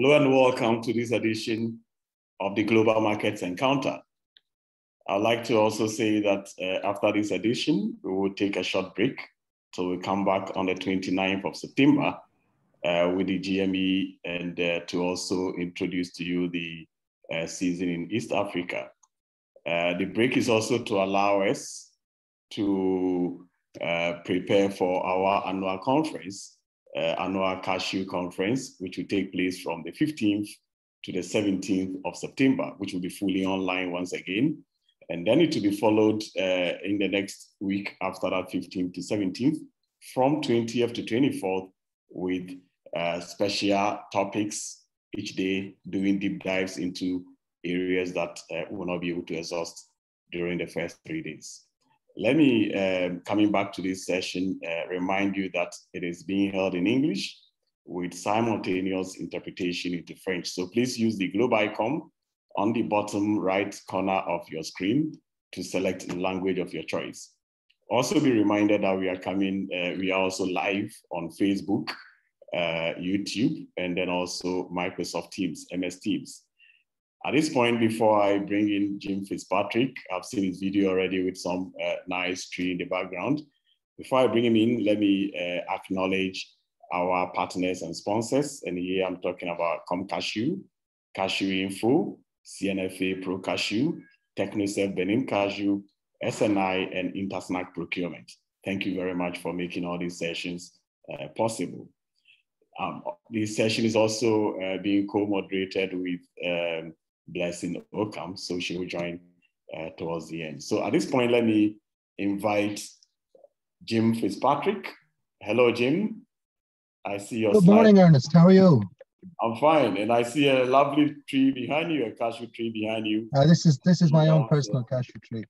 Hello and welcome to this edition of the Global Markets Encounter. I'd like to also say that after this edition, we will take a short break. So we'll come back on the 29th of September with the GME and to also introduce to you the season in East Africa. The break is also to allow us to prepare for our annual conference, annual Cashew Conference, which will take place from the 15th to the 17th of September, which will be fully online once again. And then it will be followed in the next week after that, 15th to 17th, from 20th to 24th with special topics each day, doing deep dives into areas that we will not be able to exhaust during the first 3 days. Let me, coming back to this session, remind you that it is being held in English with simultaneous interpretation into French. So please use the globe icon on the bottom right corner of your screen to select the language of your choice. Also be reminded that we are also live on Facebook, YouTube, and then also Microsoft Teams, MS Teams. At this point, before I bring in Jim Fitzpatrick, I've seen his video already with some nice tree in the background. Before I bring him in, let me acknowledge our partners and sponsors. And here I'm talking about ComCashew, Cashew Info, CNFA Pro Cashew, TechnoServe Benin Cashew, SNI, and Intersnack Procurement. Thank you very much for making all these sessions possible. This session is also being co-moderated with Blessing Okam, so she will join towards the end. So at this point, let me invite Jim Fitzpatrick. Hello, Jim. I see your Good morning, Ernest. How are you? I'm fine, and I see a lovely tree behind you, a cashew tree behind you. This is my own personal cashew tree.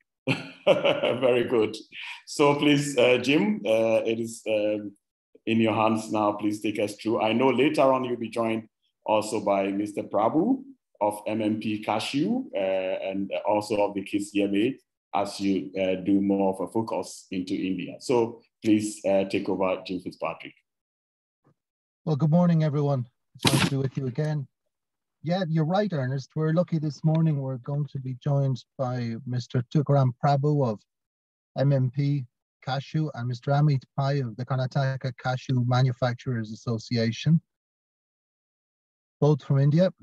Very good. So please, Jim, it is in your hands now. Please take us through. I know later on you'll be joined also by Mr. Prabhu of MMP Cashew and also of the KCMA as you do more of a focus into India. So please take over, Jim Fitzpatrick. Well, good morning, everyone. It's nice to be with you again. Yeah, you're right, Ernest. We're lucky this morning. We're going to be joined by Mr. Tukaram Prabhu of MMP Cashew and Mr. Amit Pai of the Karnataka Cashew Manufacturers Association, both from India.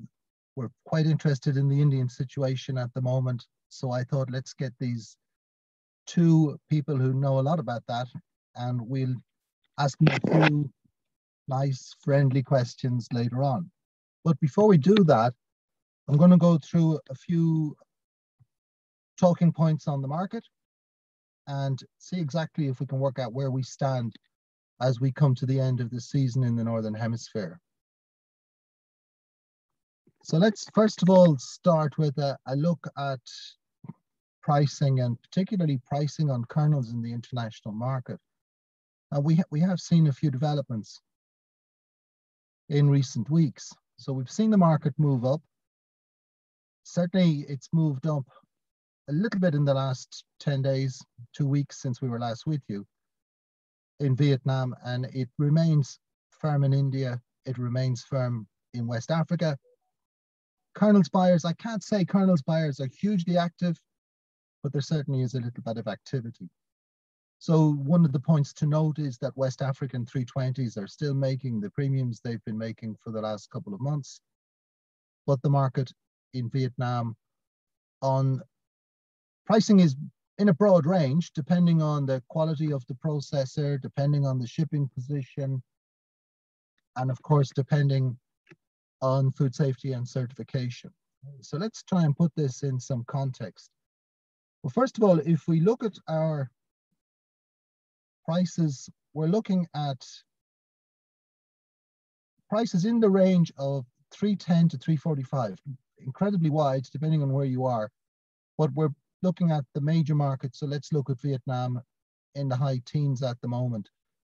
We're quite interested in the Indian situation at the moment, so I thought let's get these two people who know a lot about that, and we'll ask them a few nice, friendly questions later on. But before we do that, I'm going to go through a few talking points on the market and see exactly if we can work out where we stand as we come to the end of the season in the Northern Hemisphere. So let's first of all start with a look at pricing, and particularly pricing on kernels in the international market. We have seen a few developments in recent weeks. So we've seen the market move up. Certainly it's moved up a little bit in the last 10 days, 2 weeks since we were last with you in Vietnam, and it remains firm in India. It remains firm in West Africa. Kernels buyers, I can't say kernels buyers are hugely active, but there certainly is a little bit of activity. So one of the points to note is that West African 320s are still making the premiums they've been making for the last couple of months. But the market in Vietnam on pricing is in a broad range, depending on the quality of the processor, depending on the shipping position, and of course, depending on food safety and certification. So let's try and put this in some context. Well, first of all, if we look at our prices, we're looking at prices in the range of 310 to 345, incredibly wide, depending on where you are. But we're looking at the major markets. So let's look at Vietnam in the high teens at the moment.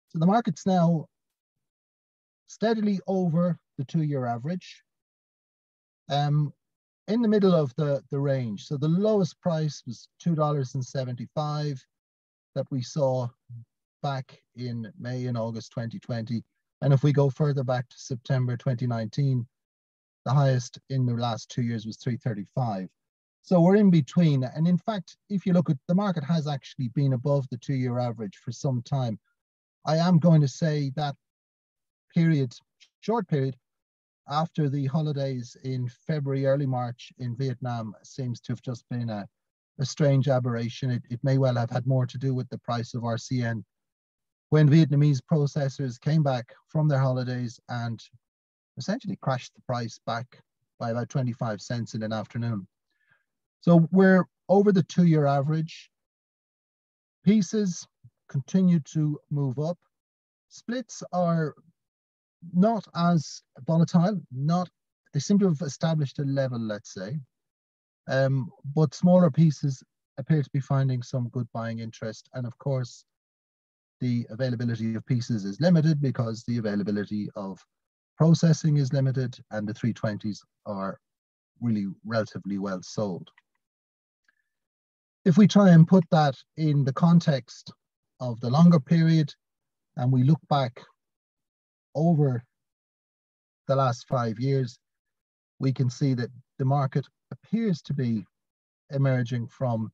So the market's now steadily over the 2-year average, in the middle of the range. So the lowest price was $2.75 that we saw back in May and August 2020. And if we go further back to September 2019, The highest in the last 2 years was 335. So we're in between. And in fact, if you look at the market has actually been above the 2-year average for some time. I am going to say that period, short period, after the holidays in February, early March in Vietnam seems to have just been a strange aberration. It may well have had more to do with the price of RCN when Vietnamese processors came back from their holidays and essentially crashed the price back by about 25 cents in an afternoon. So we're over the 2-year average. Pieces continue to move up. Splits are not as volatile, they seem to have established a level, let's say. But smaller pieces appear to be finding some good buying interest. And of course, the availability of pieces is limited because the availability of processing is limited, and the 320s are really relatively well sold. If we try and put that in the context of the longer period, and we look back over the last 5 years, we can see that the market appears to be emerging from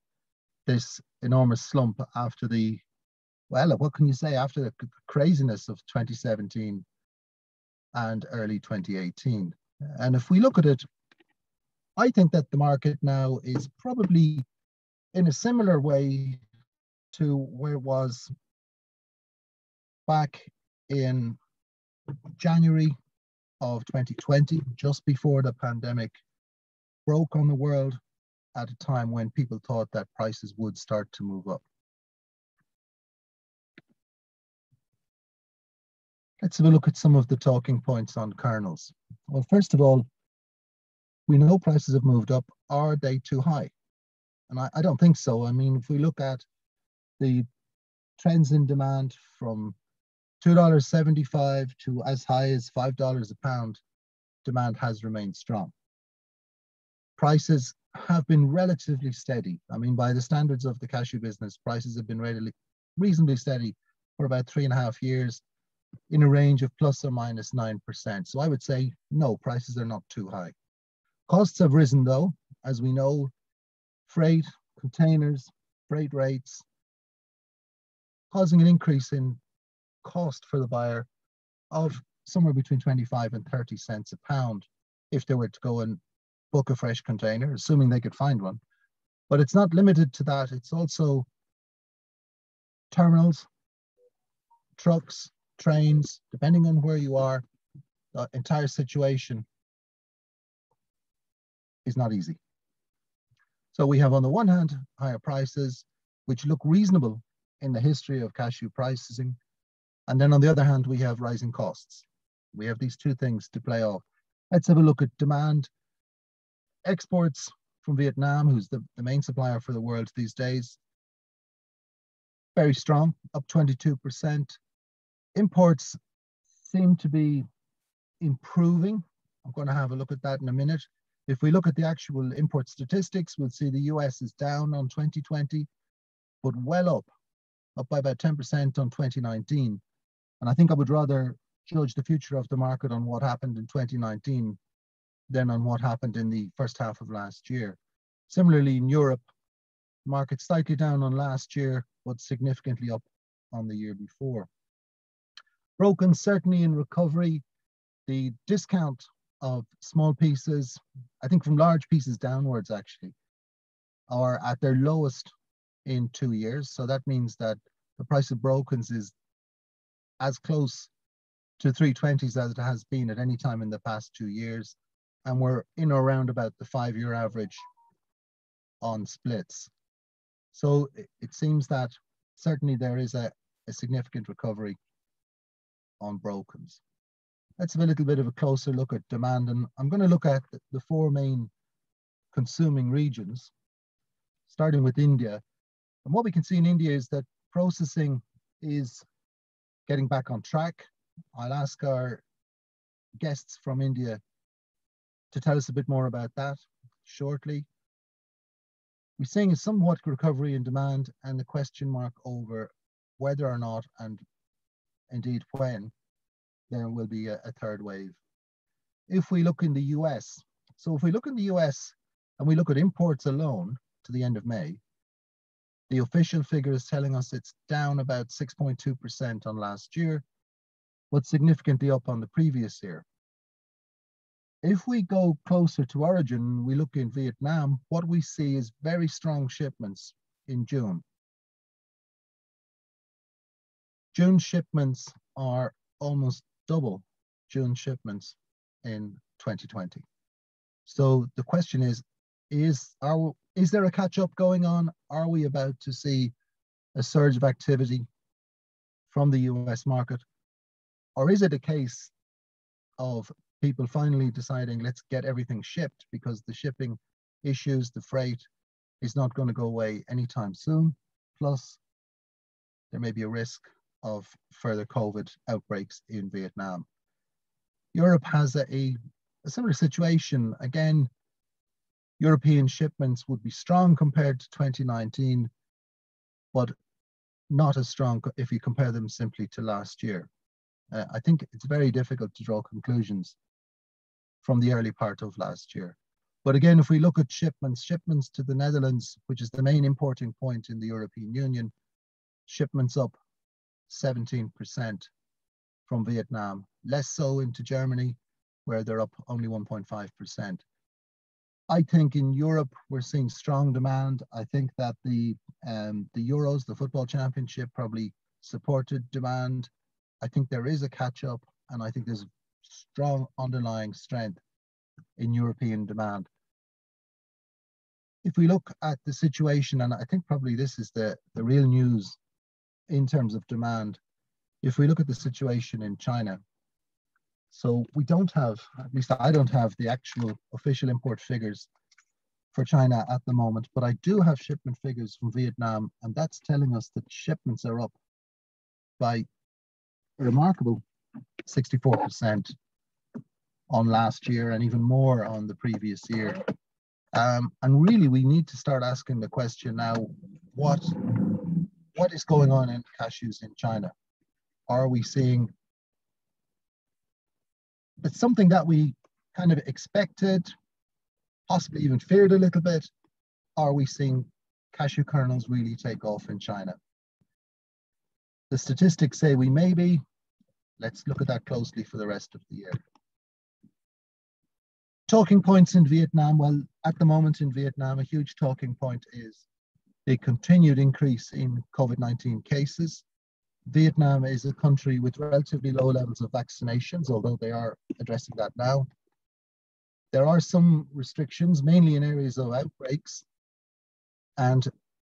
this enormous slump after the, well, what can you say, after the craziness of 2017 and early 2018. And if we look at it, I think that the market now is probably in a similar way to where it was back in January of 2020, just before the pandemic broke on the world, at a time when people thought that prices would start to move up. Let's have a look at some of the talking points on kernels. Well, first of all, we know prices have moved up. Are they too high? And I don't think so. I mean, if we look at the trends in demand from $2.75 to as high as $5 a pound, demand has remained strong. Prices have been relatively steady. I mean, by the standards of the cashew business, prices have been reasonably steady for about 3.5 years in a range of plus or minus 9%. So I would say, no, prices are not too high. Costs have risen though, as we know, freight, containers, freight rates, causing an increase in cost for the buyer of somewhere between 25 and 30 cents a pound if they were to go and book a fresh container, assuming they could find one. But it's not limited to that. It's also terminals, trucks, trains, depending on where you are. The entire situation is not easy. So we have, on the one hand, higher prices, which look reasonable in the history of cashew pricing. And then on the other hand, we have rising costs. We have these two things to play off. Let's have a look at demand. Exports from Vietnam, who's the main supplier for the world these days, very strong, up 22%. Imports seem to be improving. I'm going to have a look at that in a minute. If we look at the actual import statistics, we'll see the US is down on 2020, but well up by about 10% on 2019. And I think I would rather judge the future of the market on what happened in 2019 than on what happened in the first half of last year. Similarly, in Europe, market slightly down on last year, but significantly up on the year before. Broken certainly in recovery. The discount of small pieces, I think from large pieces downwards actually, are at their lowest in 2 years. So that means that the price of brokens is as close to 320s as it has been at any time in the past 2 years. And we're in or around about the 5-year average on splits. So it seems that certainly there is a significant recovery on brokens. Let's have a little bit of a closer look at demand. And I'm going to look at the 4 main consuming regions, starting with India. And what we can see in India is that processing is getting back on track. I'll ask our guests from India to tell us a bit more about that shortly. We're seeing a somewhat recovery in demand and the question mark over whether or not, and indeed when, there will be a third wave. if we look in the US, so if we look in the US and we look at imports alone to the end of May, the official figure is telling us it's down about 6.2% on last year, but significantly up on the previous year. If we go closer to origin, we look in Vietnam, what we see is very strong shipments in June. June shipments are almost double June shipments in 2020. So the question is there a catch-up going on? Are we about to see a surge of activity from the US market? Or is it a case of people finally deciding, let's get everything shipped, because the shipping issues, the freight, is not going to go away anytime soon. Plus, there may be a risk of further COVID outbreaks in Vietnam. Europe has a similar situation. Again, European shipments would be strong compared to 2019, but not as strong if you compare them simply to last year. I think it's very difficult to draw conclusions from the early part of last year. But again, if we look at shipments to the Netherlands, which is the main importing point in the European Union, shipments up 17% from Vietnam, less so into Germany, where they're up only 1.5%. I think in Europe, we're seeing strong demand. I think that the Euros, the football championship, probably supported demand. I think there is a catch-up, and I think there's strong underlying strength in European demand. If we look at the situation, and I think probably this is the real news in terms of demand, if we look at the situation in China, so we don't have, at least I don't have the actual official import figures for China at the moment, but I do have shipment figures from Vietnam, and that's telling us that shipments are up by a remarkable 64% on last year and even more on the previous year. And really, we need to start asking the question now, what is going on in cashews in China? Are we seeing, it's something that we kind of expected, possibly even feared a little bit. Are we seeing cashew kernels really take off in China? The statistics say we may be. Let's look at that closely for the rest of the year. Talking points in Vietnam. Well, at the moment in Vietnam, a huge talking point is the continued increase in COVID-19 cases. Vietnam is a country with relatively low levels of vaccinations, although they are addressing that now. There are some restrictions, mainly in areas of outbreaks, and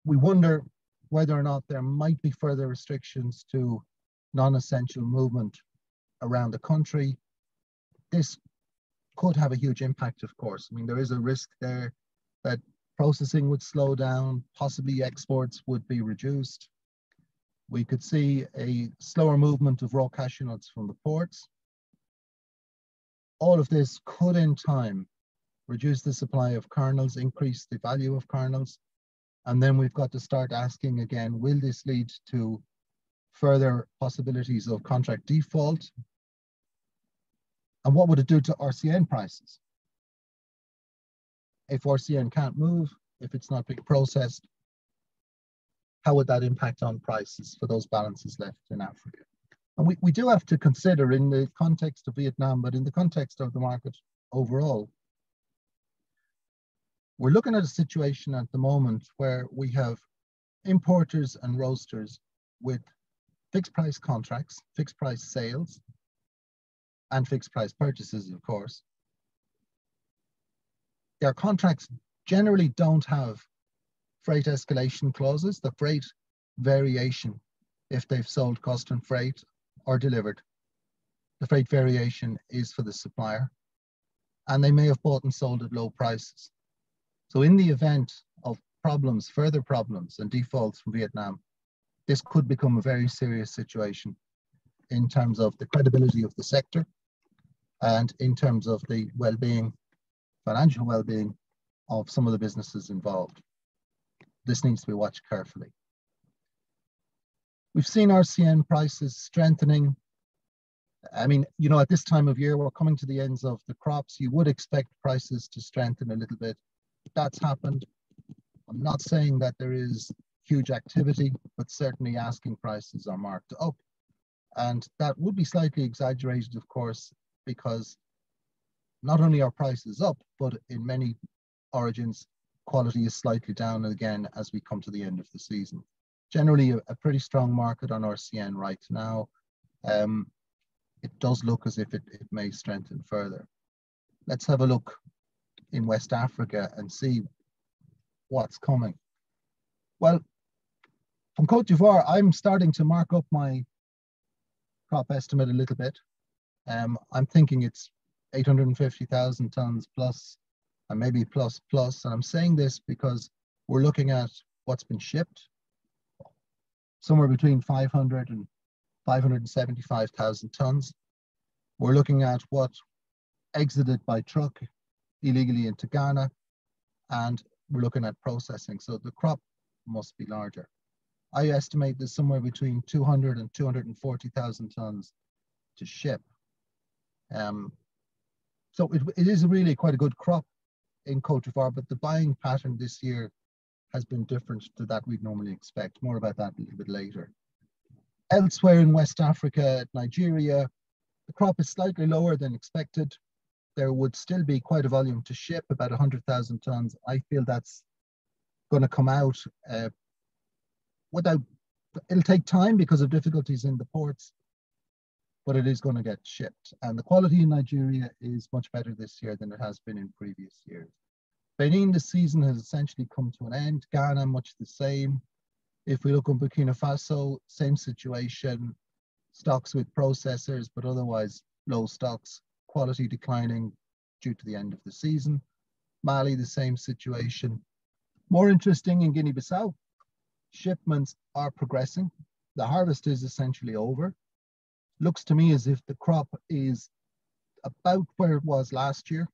we wonder whether or not there might be further restrictions to non-essential movement around the country. This could have a huge impact, of course. I mean, there is a risk there that processing would slow down, possibly exports would be reduced. We could see a slower movement of raw cashew nuts from the ports. All of this could in time reduce the supply of kernels, increase the value of kernels. And then we've got to start asking again, will this lead to further possibilities of contract default? And what would it do to RCN prices? If RCN can't move, if it's not being processed, how would that impact on prices for those balances left in Africa? And we do have to consider, in the context of Vietnam, but in the context of the market overall, we're looking at a situation at the moment where we have importers and roasters with fixed price contracts, fixed price sales, and fixed price purchases, of course. Their contracts generally don't have freight escalation clauses, the freight variation, if they've sold cost and freight or delivered. The freight variation is for the supplier, and they may have bought and sold at low prices. So in the event of problems, further problems and defaults from Vietnam, this could become a very serious situation in terms of the credibility of the sector and in terms of the well-being, financial well-being of some of the businesses involved. This needs to be watched carefully. We've seen RCN prices strengthening I mean, you know, at this time of year, we're coming to the ends of the crops. You would expect prices to strengthen a little bit. That's happened. I'm not saying that there is huge activity, but certainly asking prices are marked up. And that would be slightly exaggerated, of course, because not only are prices up, but in many origins, quality is slightly down again as we come to the end of the season. Generally, a pretty strong market on RCN right now. It does look as if it may strengthen further. Let's have a look in West Africa and see what's coming. Well, from Cote d'Ivoire, I'm starting to mark up my crop estimate a little bit. I'm thinking it's 850,000 tons plus, and maybe plus. And I'm saying this because we're looking at what's been shipped, somewhere between 500 and 575,000 tons. We're looking at what exited by truck illegally into Ghana, and we're looking at processing. So the crop must be larger. I estimate there's somewhere between 200 and 240,000 tons to ship. So it is really quite a good crop in Cote d'Ivoire, but the buying pattern this year has been different to that we'd normally expect. More about that a little bit later. Elsewhere in West Africa, Nigeria, the crop is slightly lower than expected. There would still be quite a volume to ship, about 100,000 tons. I feel that's going to come out it'll take time because of difficulties in the ports, but it is going to get shipped. And the quality in Nigeria is much better this year than it has been in previous years. Benin, the season has essentially come to an end. Ghana, much the same. If we look on Burkina Faso, same situation, stocks with processors, but otherwise low stocks, quality declining due to the end of the season. Mali, the same situation. More interesting in Guinea-Bissau, shipments are progressing. The harvest is essentially over. Looks to me as if the crop is about where it was last year.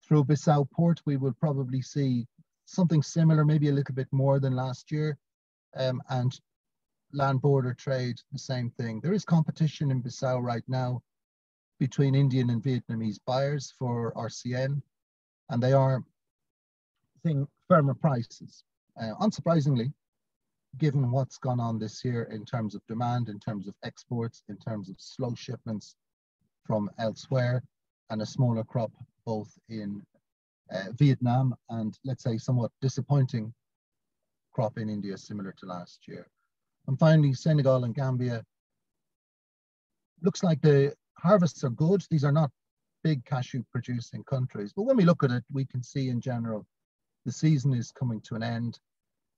Through Bissau port, we will probably see something similar, maybe a little bit more than last year. And land border trade, the same thing. There is competition in Bissau right now between Indian and Vietnamese buyers for RCN, and they are seeing firmer prices. Unsurprisingly, given what's gone on this year in terms of demand, in terms of exports, in terms of slow shipments from elsewhere, and a smaller crop both in Vietnam and, let's say, somewhat disappointing crop in India, similar to last year. And finally, Senegal and Gambia. Looks like the harvests are good. These are not big cashew producing countries, but when we look at it, we can see in general the season is coming to an end.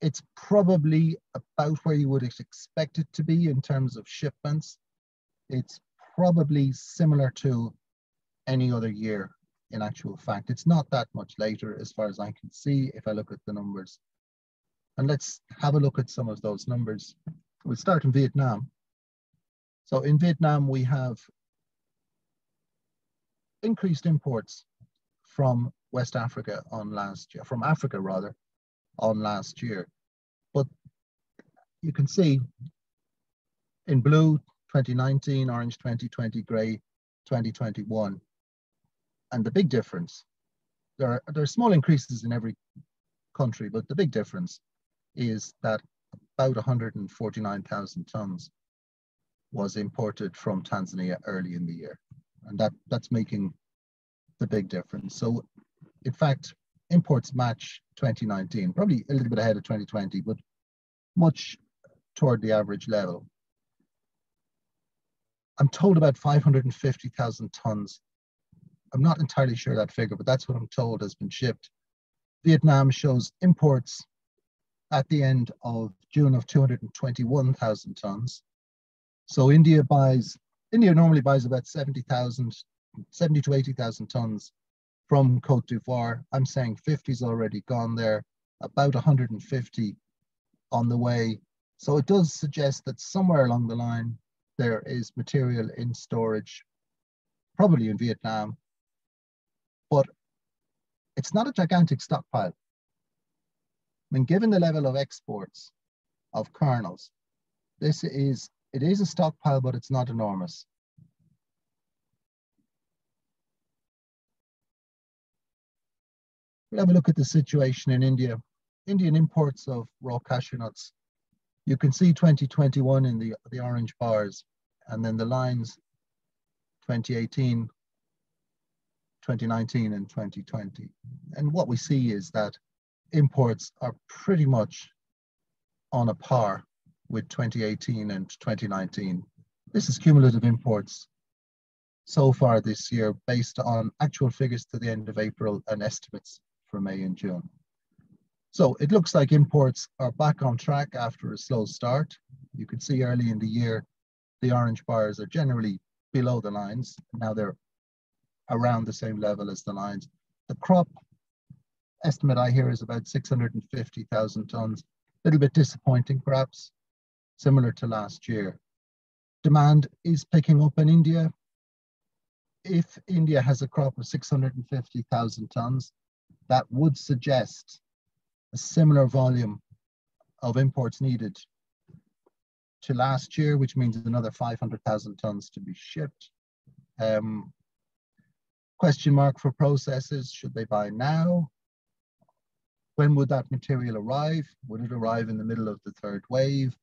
It's probably about where you would expect it to be in terms of shipments. It's probably similar to any other year in actual fact. It's not that much later as far as I can see if I look at the numbers. And let's have a look at some of those numbers. We'll start in Vietnam. So in Vietnam, we have increased imports from West Africa on last year, from Africa rather, on last year. But you can see in blue, 2019, orange 2020, gray 2021. And the big difference, there are small increases in every country, but the big difference is that about 149,000 tons was imported from Tanzania early in the year. And that's making the big difference. So in fact, imports match 2019, probably a little bit ahead of 2020, but much toward the average level. I'm told about 550,000 tons. I'm not entirely sure that figure, but that's what I'm told has been shipped. Vietnam shows imports at the end of June of 221,000 tons. So India normally buys about 70 to 80,000 tons from Cote d'Ivoire. I'm saying 50's already gone there, about 150 on the way. So it does suggest that somewhere along the line, there is material in storage, probably in Vietnam, but it's not a gigantic stockpile. I mean, given the level of exports of kernels, it is a stockpile, but it's not enormous. We'll have a look at the situation in India. Indian imports of raw cashew nuts. You can see 2021 in the orange bars, and then the lines 2018, 2019, and 2020. And what we see is that imports are pretty much on a par with 2018 and 2019. This is cumulative imports so far this year based on actual figures to the end of April and estimates for May and June. So it looks like imports are back on track after a slow start. You can see early in the year, the orange bars are generally below the lines. Now they're around the same level as the lines. The crop estimate I hear is about 650,000 tons. A little bit disappointing, perhaps, similar to last year. Demand is picking up in India. If India has a crop of 650,000 tons, that would suggest a similar volume of imports needed to last year, which means another 500,000 tons to be shipped. Question mark for processors, should they buy now? When would that material arrive? Would it arrive in the middle of the third wave?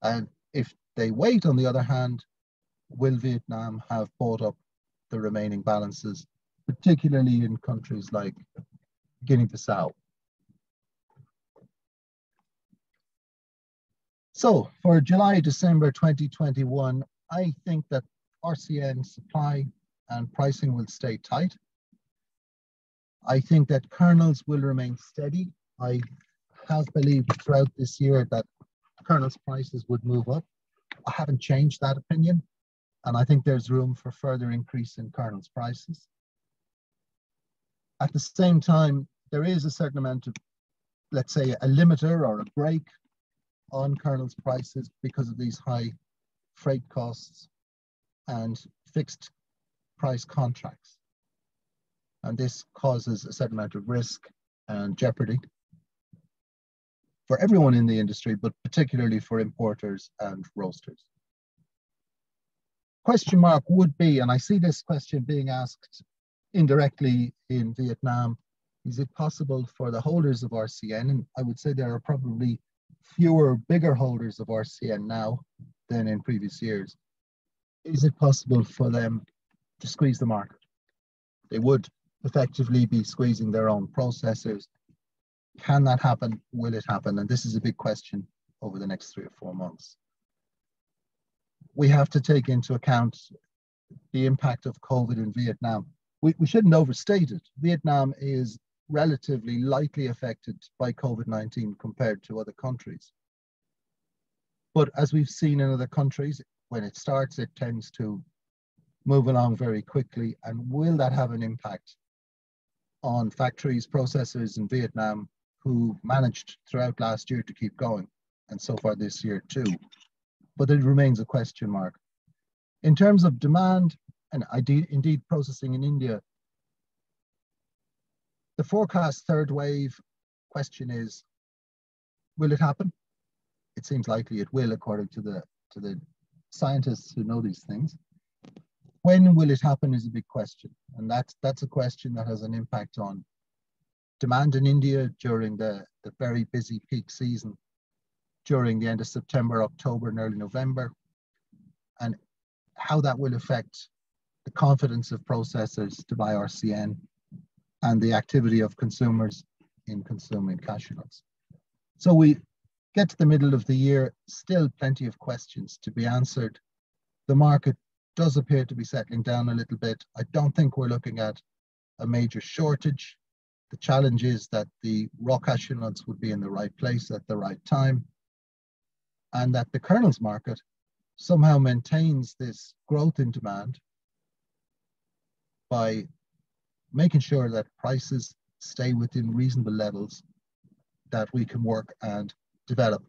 And if they wait, on the other hand, will Vietnam have bought up the remaining balances, particularly in countries like Guinea-Bissau? So for July-December 2021, I think that RCN supply and pricing will stay tight. I think that kernels will remain steady. I have believed throughout this year that kernels prices would move up. I haven't changed that opinion, and I think there's room for further increase in kernels prices. At the same time, there is a certain amount of, let's say, a limiter or a brake on kernels prices because of these high freight costs and fixed price contracts. And this causes a certain amount of risk and jeopardy for everyone in the industry, but particularly for importers and roasters. Question mark would be, and I see this question being asked indirectly in Vietnam, is it possible for the holders of RCN, and I would say there are probably fewer bigger holders of RCN now than in previous years, is it possible for them to squeeze the market? They would effectively be squeezing their own processors. Can that happen? Will it happen? And this is a big question over the next 3 or 4 months. We have to take into account the impact of COVID in Vietnam. We shouldn't overstate it. Vietnam is relatively lightly affected by COVID-19 compared to other countries. But as we've seen in other countries, when it starts, it tends to move along very quickly. And will that have an impact on factories, processors in Vietnam who managed throughout last year to keep going, and so far this year too? But it remains a question mark. In terms of demand, and indeed processing in India, the forecast third wave question is, will it happen? It seems likely it will, according to the scientists who know these things. When will it happen is a big question. And that's a question that has an impact on demand in India during the very busy peak season, during the end of September, October, and early November, and how that will affect the confidence of processors to buy RCN and the activity of consumers in consuming cashew nuts. So we get to the middle of the year, still plenty of questions to be answered. The market does appear to be settling down a little bit. I don't think we're looking at a major shortage. The challenge is that the raw cashew nuts would be in the right place at the right time, and that the kernels market somehow maintains this growth in demand by making sure that prices stay within reasonable levels that we can work and develop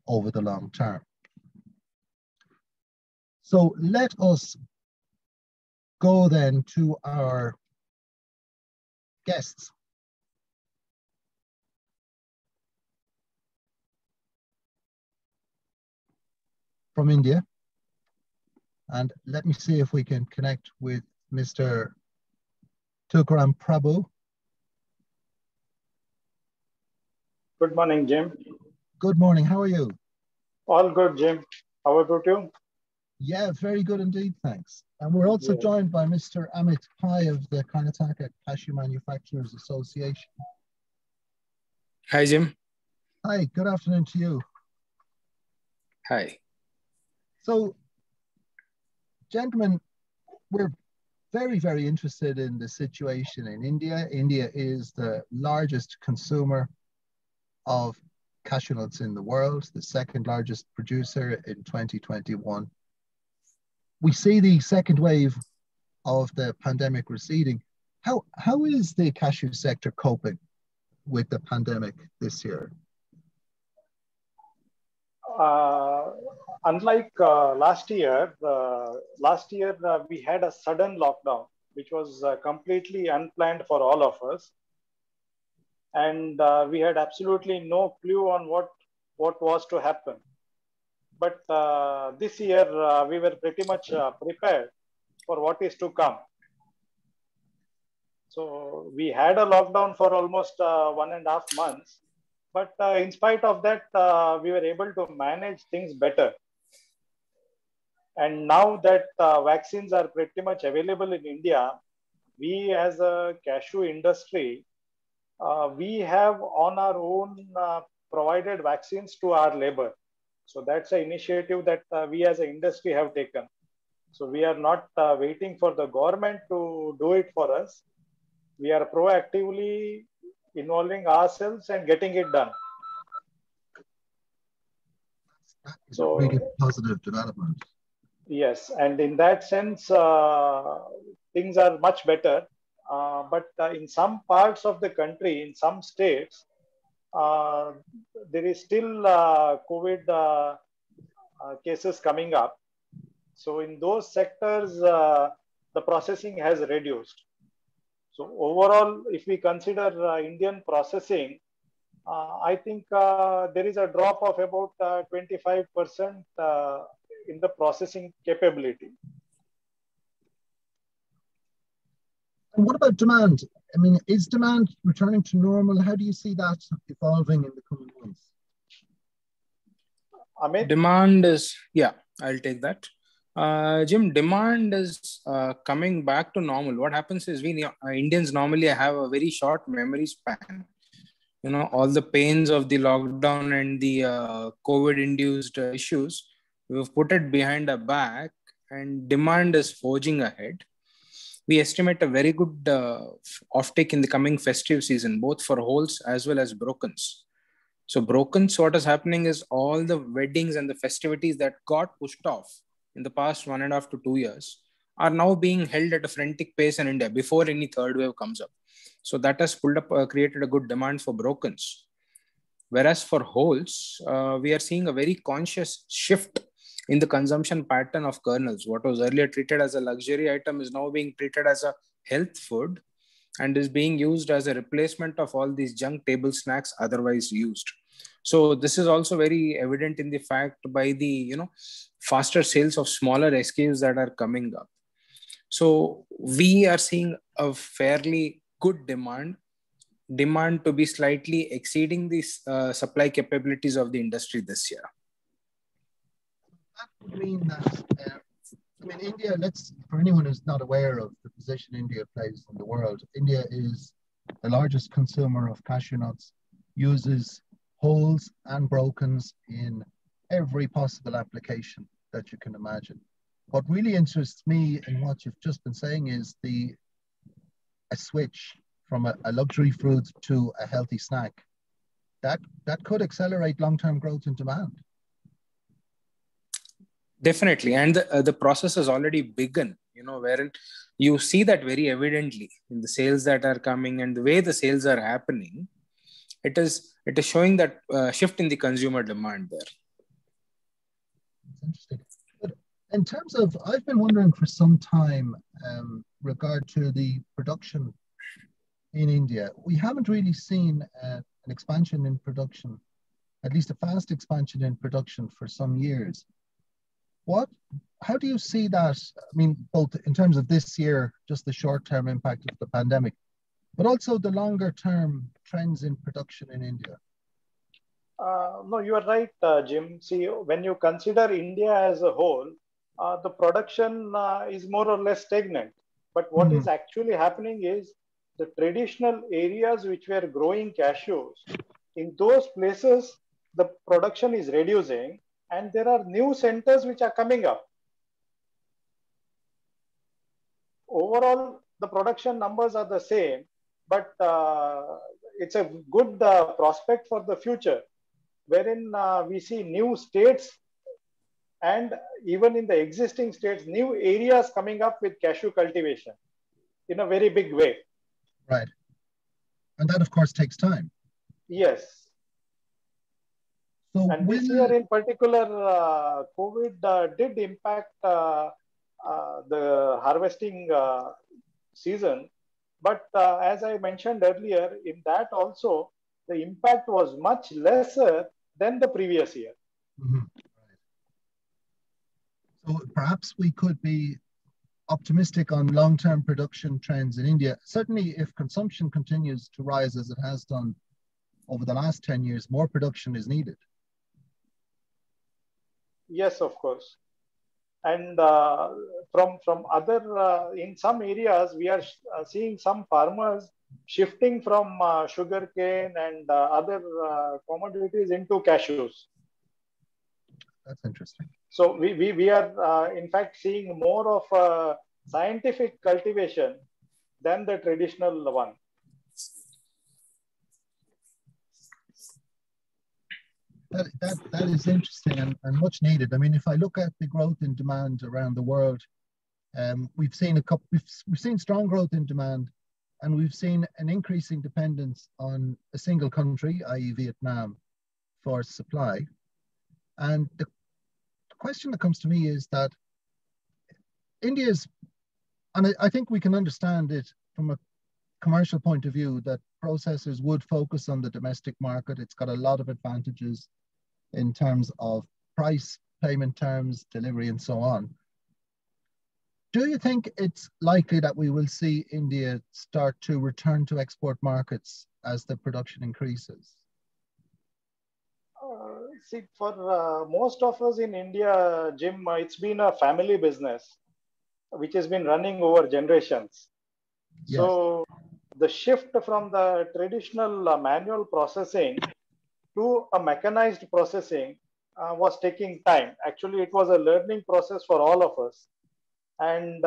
over the long term. So let us go then to our guests. From India, and let me see if we can connect with Mr. Tukram Prabhu. Good morning, Jim. Good morning. How are you? All good, Jim. How about you? Yeah, very good indeed, thanks. And we're also joined by Mr. Amit Pai of the Karnataka Cashew Manufacturers Association. Hi, Jim. Hi, good afternoon to you. Hi. So, gentlemen, we're very, very interested in the situation in India. India is the largest consumer of cashew nuts in the world, the second largest producer in 2021. We see the second wave of the pandemic receding. How is the cashew sector coping with the pandemic this year? Unlike last year we had a sudden lockdown, which was completely unplanned for all of us. And we had absolutely no clue on what was to happen. But this year, we were pretty much prepared for what is to come. So we had a lockdown for almost 1.5 months. But in spite of that, we were able to manage things better. And now that vaccines are pretty much available in India, we as a cashew industry, we have on our own provided vaccines to our labor. So that's an initiative that we as an industry have taken. So we are not waiting for the government to do it for us. We are proactively involving ourselves and getting it done. That is a really positive development. Yes, and in that sense, things are much better. But in some parts of the country, in some states, there is still COVID cases coming up. So in those sectors, the processing has reduced. So overall, if we consider Indian processing, I think there is a drop of about 25% in the processing capability. And what about demand? I mean, is demand returning to normal? How do you see that evolving in the coming months? Amit? Demand is, I'll take that. Jim, demand is coming back to normal. What happens is we Indians normally have a very short memory span. You know, all the pains of the lockdown and the COVID-induced issues, we've put it behind our back and demand is forging ahead. We estimate a very good offtake in the coming festive season, both for wholes as well as brokens. So brokens, what is happening is all the weddings and the festivities that got pushed off in the past 1.5 to 2 years are now being held at a frantic pace in India before any third wave comes up. So that has pulled up, created a good demand for brokens. Whereas for wholes, we are seeing a very conscious shift in the consumption pattern of kernels. What was earlier treated as a luxury item is now being treated as a health food and is being used as a replacement of all these junk table snacks otherwise used. So this is also very evident in the fact by the faster sales of smaller SKUs that are coming up. So we are seeing a fairly good demand to be slightly exceeding the supply capabilities of the industry this year. That would mean that, India, for anyone who's not aware of the position India plays in the world, India is the largest consumer of cashew nuts, uses wholes and brokens in every possible application that you can imagine. What really interests me in what you've just been saying is a switch from a luxury food to a healthy snack. That could accelerate long-term growth in demand. Definitely. And the process has already begun, wherein you see that very evidently in the sales that are coming and the way the sales are happening. It is showing that shift in the consumer demand there. That's interesting. But in terms of, I've been wondering for some time regard to the production in India. We haven't really seen an expansion in production, at least a fast expansion in production for some years. How do you see that? I mean, both in terms of this year, just the short-term impact of the pandemic, but also the longer-term trends in production in India? No, you are right, Jim. See, when you consider India as a whole, the production is more or less stagnant. But what is actually happening is the traditional areas which were growing cashews, in those places, the production is reducing, and there are new centers which are coming up. Overall, the production numbers are the same, but it's a good prospect for the future, wherein we see new states and even in the existing states, new areas coming up with cashew cultivation in a very big way. Right. And that, of course, takes time. Yes. So and this year in particular, COVID did impact the harvesting season. But as I mentioned earlier, in that also, the impact was much lesser than the previous year. So perhaps we could be optimistic on long-term production trends in India. Certainly, if consumption continues to rise as it has done over the last 10 years, more production is needed. Yes, of course. And from other, in some areas, we are seeing some farmers shifting from sugarcane and other commodities into cashews. That's interesting. So we are in fact seeing more of scientific cultivation than the traditional one. That is interesting and much needed. I mean, if I look at the growth in demand around the world, we've seen strong growth in demand, and we've seen an increasing dependence on a single country, i.e. Vietnam, for supply. And the question that comes to me is that India's, and I think we can understand it from a commercial point of view, that processors would focus on the domestic market. It's got a lot of advantages in terms of price, payment terms, delivery, and so on. Do you think it's likely that we will see India start to return to export markets as the production increases? See, for most of us in India, Jim, it's been a family business which has been running over generations. Yes. So the shift from the traditional manual processing to a mechanized processing was taking time. Actually, it was a learning process for all of us. And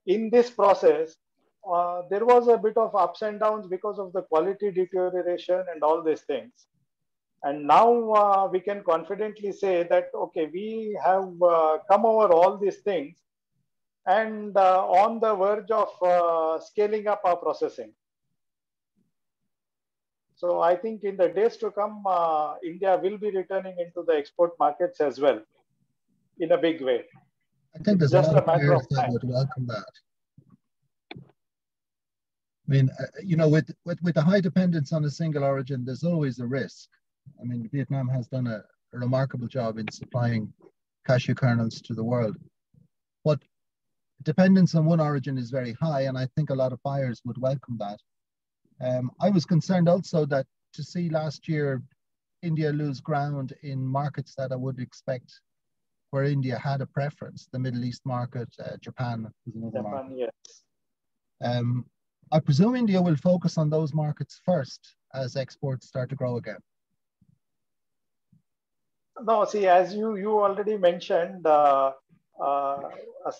in this process, there was a bit of ups and downs because of the quality deterioration and all these things. And now we can confidently say that, okay, we have come over all these things and on the verge of scaling up our processing. So I think in the days to come, India will be returning into the export markets as well in a big way. I think there's just a matter of time. Would welcome that. I mean, you know, with the high dependence on a single origin, there's always a risk. I mean, Vietnam has done a remarkable job in supplying cashew kernels to the world. But dependence on one origin is very high, and I think a lot of buyers would welcome that. I was concerned also that to see last year India lose ground in markets that I would expect where India had a preference, the Middle East market, Japan was another market. Yes. I presume India will focus on those markets first as exports start to grow again. No, see, as you already mentioned, a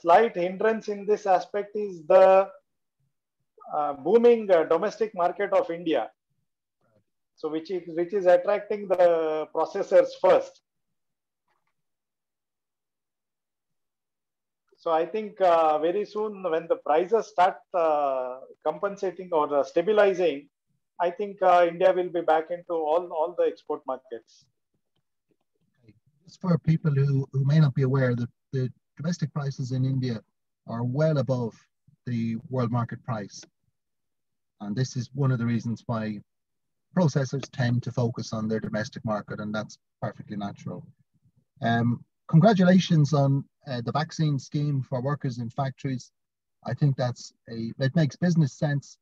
slight hindrance in this aspect is the booming domestic market of India. So which is attracting the processors first. So I think very soon when the prices start compensating or stabilizing, I think India will be back into all the export markets. Just for people who may not be aware, that the domestic prices in India are well above the world market price. And this is one of the reasons why processors tend to focus on their domestic market, and that's perfectly natural. Congratulations on the vaccine scheme for workers in factories. I think it makes business sense,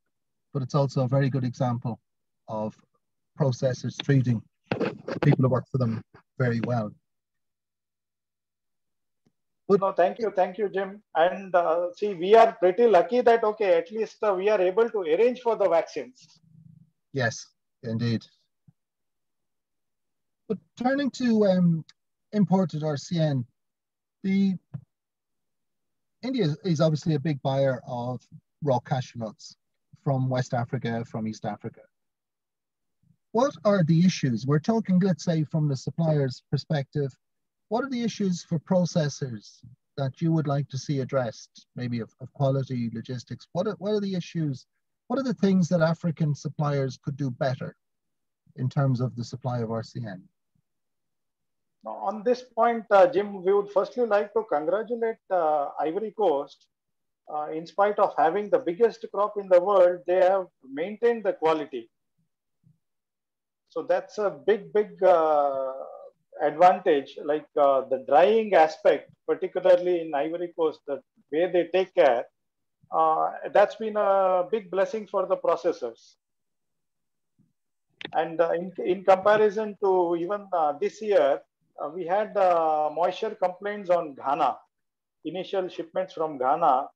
but it's also a very good example of processors treating people who work for them very well. But, no, thank you, Jim. And see, we are pretty lucky that, okay, at least we are able to arrange for the vaccines. Yes, indeed. But turning to imported RCN, India is obviously a big buyer of raw cashew nuts from West Africa, from East Africa. What are the issues? We're talking, let's say, from the supplier's perspective. What are the issues for processors that you would like to see addressed, maybe of quality, logistics? What are the issues? What are the things that African suppliers could do better in terms of the supply of RCN? On this point, Jim, we would firstly like to congratulate Ivory Coast. In spite of having the biggest crop in the world, they have maintained the quality. So that's a big advantage, like the drying aspect, particularly in Ivory Coast, the way they take care, that's been a big blessing for the processors. And in comparison to even this year, we had moisture complaints on Ghana, initial shipments from Ghana.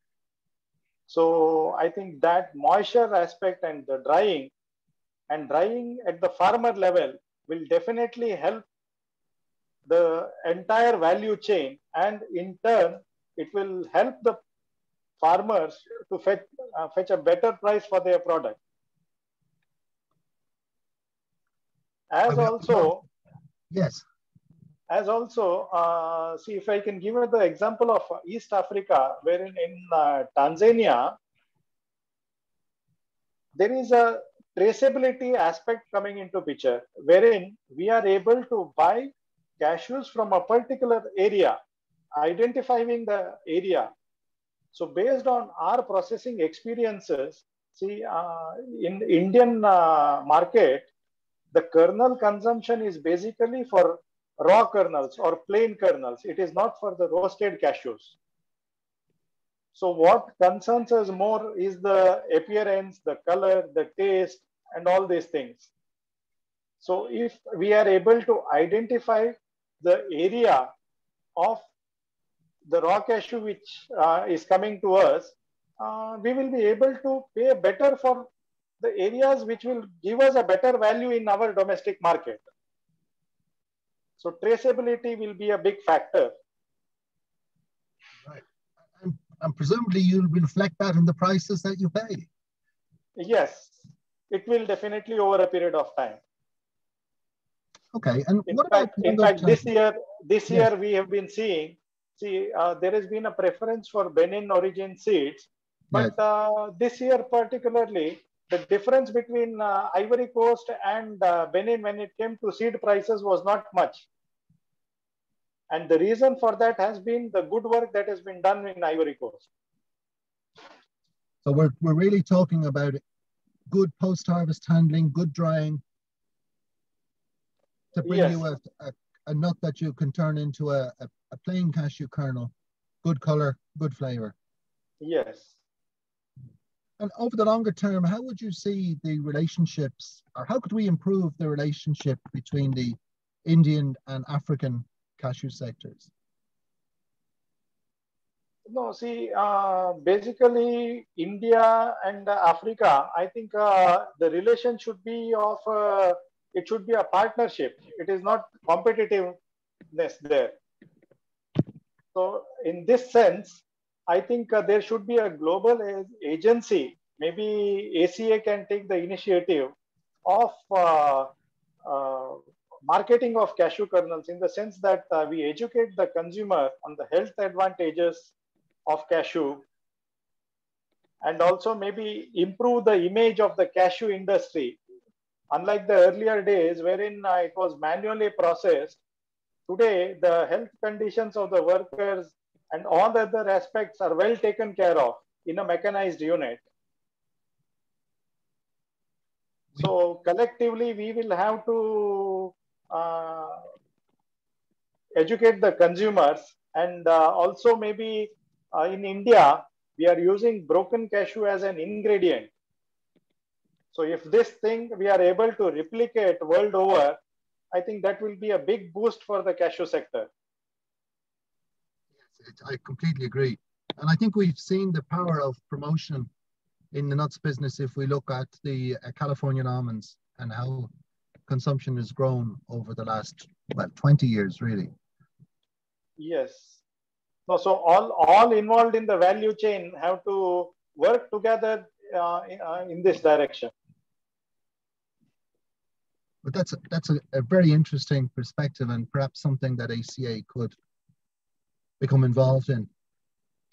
So I think that moisture aspect and the drying at the farmer level will definitely help the entire value chain, and in turn it will help the farmers to fetch a better price for their product. As also, yes. As also, see if I can give you the example of East Africa, wherein in Tanzania, there is a traceability aspect coming into picture, wherein we are able to buy cashews from a particular area, identifying the area. So based on our processing experiences, see, in Indian market, the kernel consumption is basically for raw kernels or plain kernels. It is not for the roasted cashews. So what concerns us more is the appearance, the color, the taste, and all these things. So if we are able to identify the area of the raw cashew which is coming to us, we will be able to pay better for the areas which will give us a better value in our domestic market. So traceability will be a big factor. Right. And presumably you'll reflect that in the prices that you pay. Yes, it will definitely over a period of time. Okay, and in fact, this year we have been seeing, there has been a preference for Benin origin seeds, but this year particularly, the difference between Ivory Coast and Benin when it came to seed prices was not much. And the reason for that has been the good work that has been done in Ivory Coast. So we're really talking about good post-harvest handling, good drying, to bring you a nut that you can turn into a plain cashew kernel, good color, good flavor. Yes. And over the longer term, how would you see the relationships, or how could we improve the relationship between the Indian and African cashew sectors? No, see, basically India and Africa, I think the relation should be of, it should be a partnership. It is not competitiveness there. So in this sense, I think there should be a global agency. Maybe ACA can take the initiative of marketing of cashew kernels, in the sense that we educate the consumer on the health advantages of cashew, and also maybe improve the image of the cashew industry. Unlike the earlier days wherein it was manually processed, today the health conditions of the workers and all the other aspects are well taken care of in a mechanized unit. So collectively we will have to educate the consumers, and also maybe in India, we are using broken cashew as an ingredient. So if this thing we are able to replicate world over, I think that will be a big boost for the cashew sector. Yes, I completely agree. And I think we've seen the power of promotion in the nuts business if we look at the Californian almonds and how consumption has grown over the last, well, 20 years, really. Yes. No, so all involved in the value chain have to work together in this direction. But that's a very interesting perspective and perhaps something that ACA could become involved in.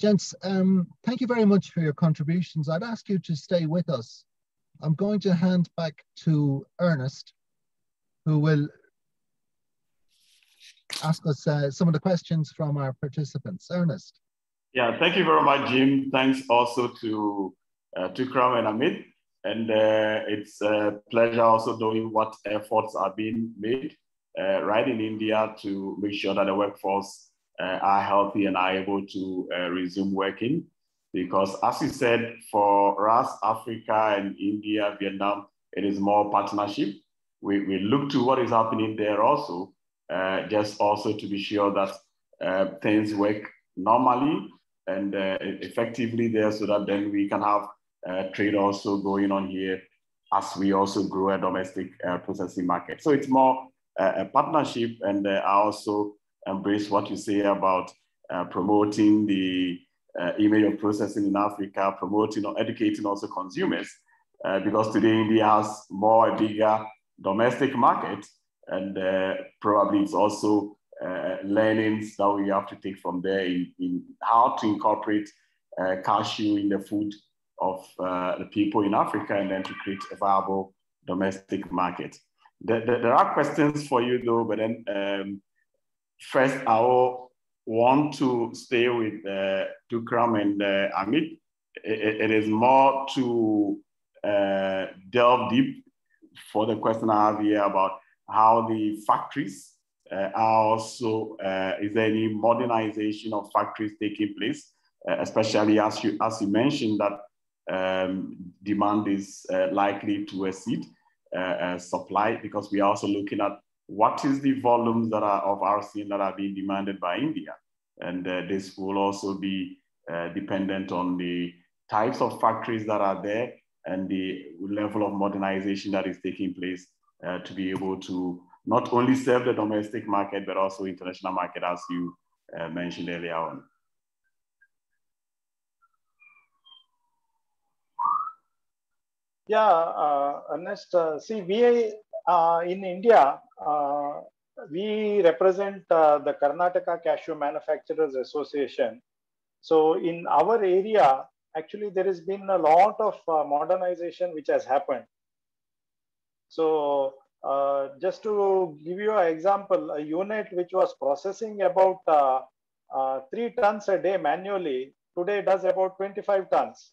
Gents, thank you very much for your contributions. I'd ask you to stay with us. I'm going to hand back to Ernest, who will ask us some of the questions from our participants. Ernest. Yeah, thank you very much, Jim. Thanks also to Tukram and Amit. And it's a pleasure also knowing what efforts are being made right in India to make sure that the workforce are healthy and are able to resume working. Because as you said, for us, Africa and India, Vietnam, it is more partnership. We look to what is happening there also, just also to be sure that things work normally and effectively there so that then we can have trade also going on here as we also grow a domestic processing market. So it's more a partnership, and I also embrace what you say about promoting the image of processing in Africa, promoting or educating also consumers, because today India has a bigger domestic market, and probably it's also learnings that we have to take from there in how to incorporate cashew in the food of the people in Africa, and then to create a viable domestic market. There are questions for you though, but then first I will want to stay with Tukram and Amit. It is more to delve deep for the question I have here about how the factories are also, is there any modernization of factories taking place, especially as you mentioned that demand is likely to exceed supply, because we are also looking at what is the volumes that are of our scene that are being demanded by India. And this will also be dependent on the types of factories that are there and the level of modernization that is taking place to be able to not only serve the domestic market, but also international market, as you mentioned earlier on. Yeah, Ernest, see, we in India, we represent the Karnataka Cashew Manufacturers Association. So in our area, actually, there has been a lot of modernization which has happened. So just to give you an example, a unit which was processing about 3 tons a day manually, today does about 25 tons.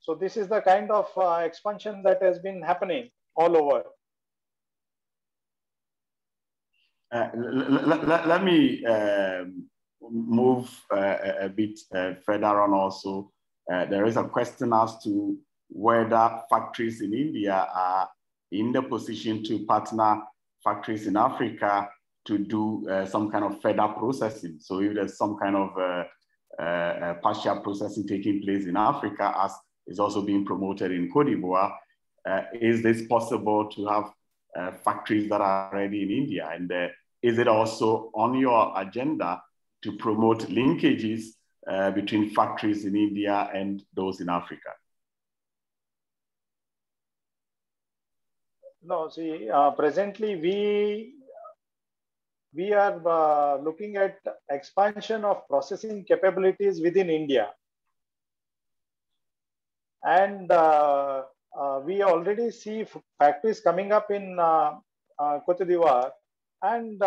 So this is the kind of expansion that has been happening all over. Let me move a bit further on also. There is a question as to whether factories in India are in the position to partner factories in Africa to do some kind of further processing. So if there's some kind of partial processing taking place in Africa, as is also being promoted in Cote d'Ivoire, is this possible to have factories that are ready in India? And is it also on your agenda to promote linkages between factories in India and those in Africa? No, see, presently we are looking at expansion of processing capabilities within India. And we already see factories coming up in Cote d'Ivoire, and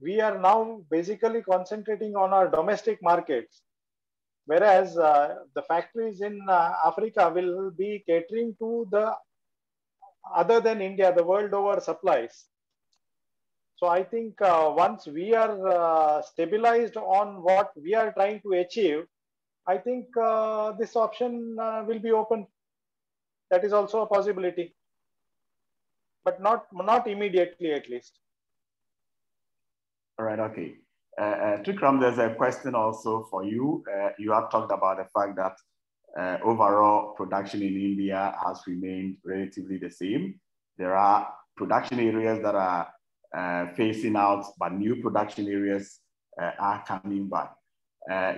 we are now basically concentrating on our domestic markets, whereas the factories in Africa will be catering to the other than India, the world over supplies. So I think once we are stabilized on what we are trying to achieve, I think this option will be open. That is also a possibility. but not immediately at least. All right, okay. Tukram, there's a question also for you. You have talked about the fact that overall production in India has remained relatively the same. There are production areas that are phasing out, but new production areas are coming back.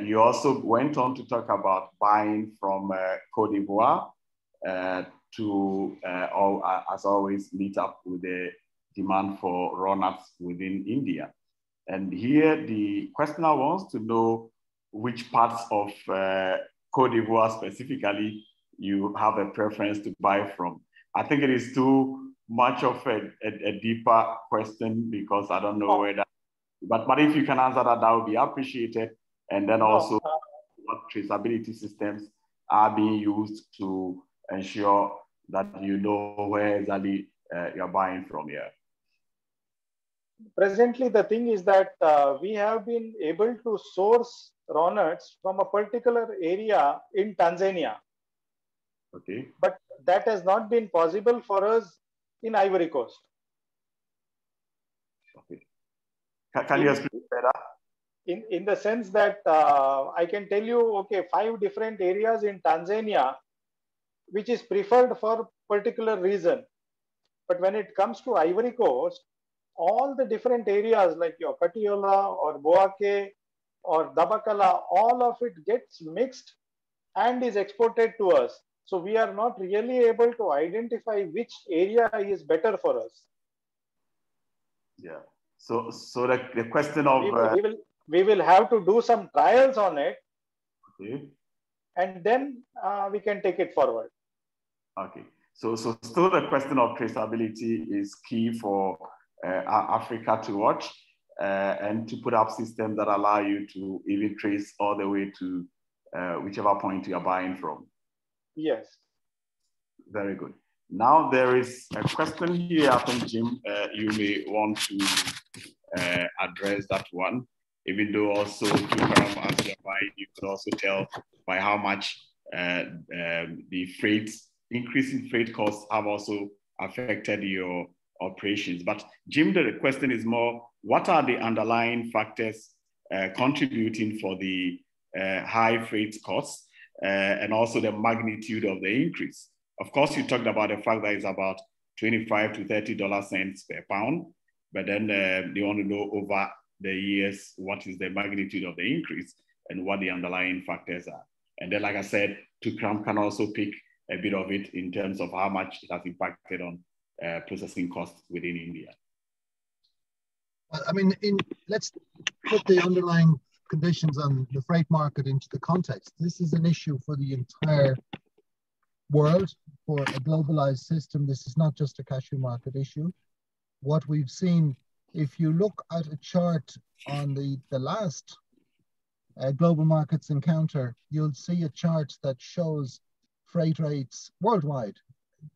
You also went on to talk about buying from Cote d'Ivoire to, as always, meet up with the demand for raw nuts within India. And here the questioner wants to know which parts of Cote d'Ivoire specifically you have a preference to buy from. I think it is too much of a deeper question because I don't know whether, but if you can answer that, that would be appreciated. And then also what traceability systems are being used to ensure that you know where exactly you're buying from here. Presently, the thing is that we have been able to source raw nuts from a particular area in Tanzania. Okay. But that has not been possible for us in Ivory Coast. Okay. Can you explain better? In the sense that I can tell you, okay, 5 different areas in Tanzania, which is preferred for particular reason. But when it comes to Ivory Coast, all the different areas like your Katiola or Boake or Dabakala, all of it gets mixed and is exported to us. So we are not really able to identify which area is better for us. Yeah. So the question of we will have to do some trials on it. Okay. And then we can take it forward. Okay. So still the question of traceability is key for Africa to watch and to put up systems that allow you to even trace all the way to whichever point you are buying from. Yes. Very good. Now there is a question here. I think, Jim, you may want to address that one, even though also as you're buying, you could also tell by how much the increase in freight costs have also affected your operations. But Jim, the question is more, what are the underlying factors contributing for the high freight costs and also the magnitude of the increase? Of course, you talked about the fact that it's about 25 to $30 per pound, but then they want to know over the years, what is the magnitude of the increase and what the underlying factors are. And then, like I said, Tukram can also pick a bit of it in terms of how much it has impacted on processing costs within India. Well, I mean, let's put the underlying conditions on the freight market into the context. This is an issue for the entire world, for a globalized system. This is not just a cashew market issue. What we've seen, if you look at a chart on the last global markets encounter, you'll see a chart that shows freight rates worldwide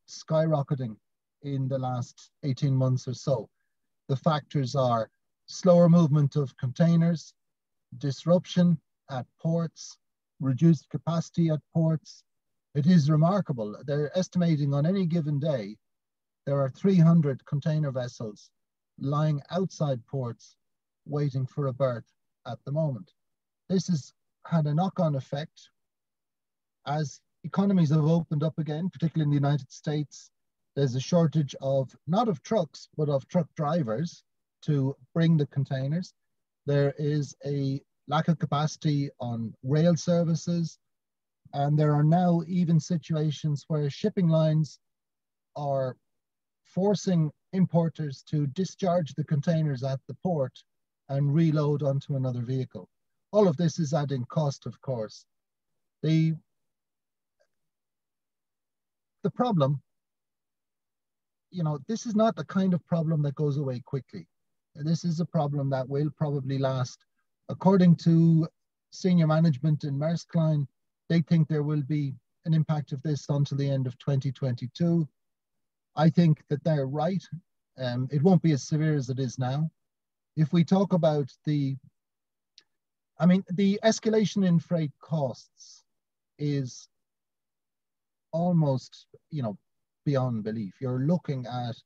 skyrocketing in the last 18 months or so. The factors are slower movement of containers, disruption at ports, reduced capacity at ports. It is remarkable. They're estimating on any given day, there are 300 container vessels lying outside ports waiting for a berth at the moment. This has had a knock-on effect as economies have opened up again, particularly in the United States. There's a shortage of, not of trucks, but of truck drivers to bring the containers. There is a lack of capacity on rail services. And there are now even situations where shipping lines are forcing importers to discharge the containers at the port and reload onto another vehicle. All of this is adding cost, of course. The problem, you know, this is not the kind of problem that goes away quickly. This is a problem that will probably last. According to senior management in Maersk Line, they think there will be an impact of this until the end of 2022. I think that they're right. It won't be as severe as it is now. If we talk about the escalation in freight costs is almost, beyond belief. You're looking at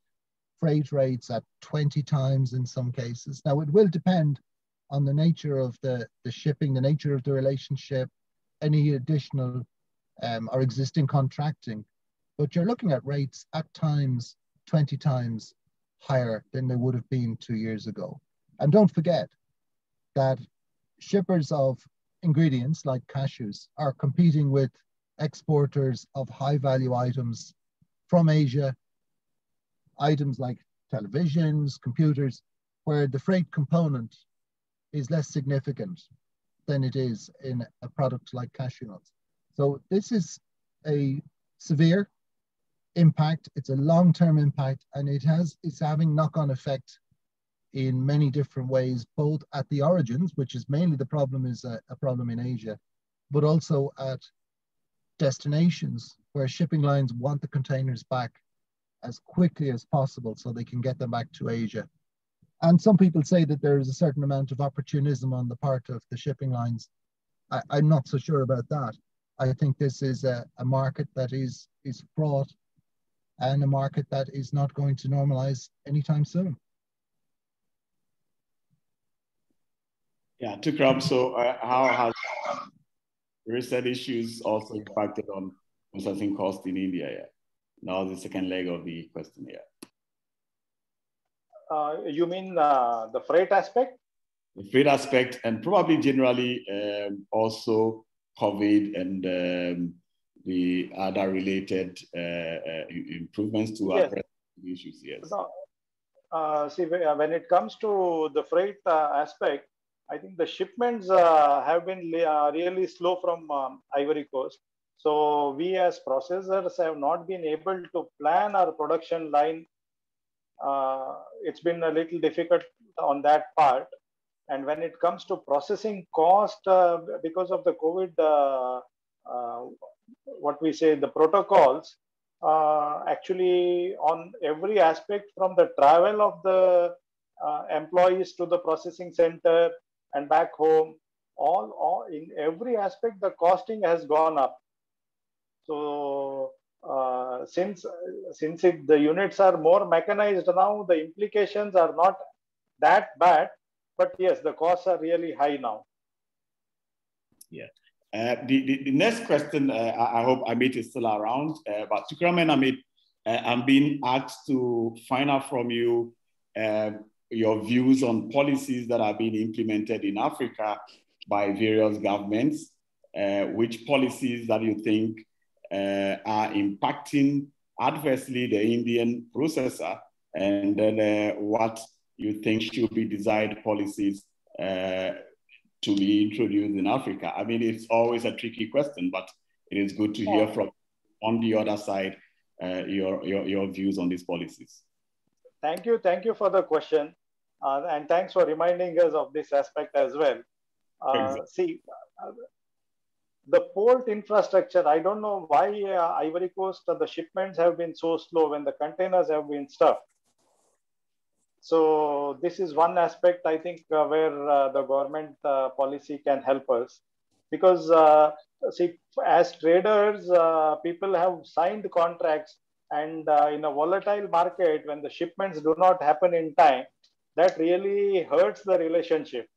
freight rates at 20 times in some cases. Now, it will depend on the nature of the shipping, the nature of the relationship, any additional or existing contracting. But you're looking at rates at times 20 times higher than they would have been 2 years ago. And don't forget that shippers of ingredients like cashews are competing with exporters of high value items from Asia, items like televisions, computers, where the freight component is less significant than it is in a product like cashew nuts. So this is a severe impact. It's a long-term impact, and it's having knock-on effect in many different ways, both at the origins, which is mainly the problem is a problem in Asia, but also at destinations where shipping lines want the containers back as quickly as possible so they can get them back to Asia. And some people say that there is a certain amount of opportunism on the part of the shipping lines. I'm not so sure about that. I think this is a market that is fraught and a market that is not going to normalize anytime soon. Yeah, Tukram, so how has recent issues also impacted on processing cost in India? Yeah. Now the second leg of the question here. You mean the freight aspect? The freight aspect, and probably generally also COVID and the other related improvements to our issues. Yes. No, see, when it comes to the freight aspect, I think the shipments have been really slow from Ivory Coast. So we as processors have not been able to plan our production line. It's been a little difficult on that part. And when it comes to processing cost, because of the COVID, what we say, the protocols, actually on every aspect from the travel of the employees to the processing center and back home, all in every aspect, the costing has gone up. So since the units are more mechanized now, the implications are not that bad, but yes, the costs are really high now. Yeah. The next question, I hope Amit is still around, but Tukram and Amit, I'm being asked to find out from you your views on policies that are being implemented in Africa by various governments. Which policies that you think are impacting adversely the Indian processor, and then what you think should be desired policies to be introduced in Africa? I mean, it's always a tricky question, but it is good to hear from on the other side your views on these policies. Thank you for the question, and thanks for reminding us of this aspect as well. See, the port infrastructure, I don't know why Ivory Coast, the shipments have been so slow when the containers have been stuffed. So this is one aspect, I think, where the government policy can help us. Because, see, as traders, people have signed contracts, and in a volatile market, when the shipments do not happen in time, that really hurts the relationship.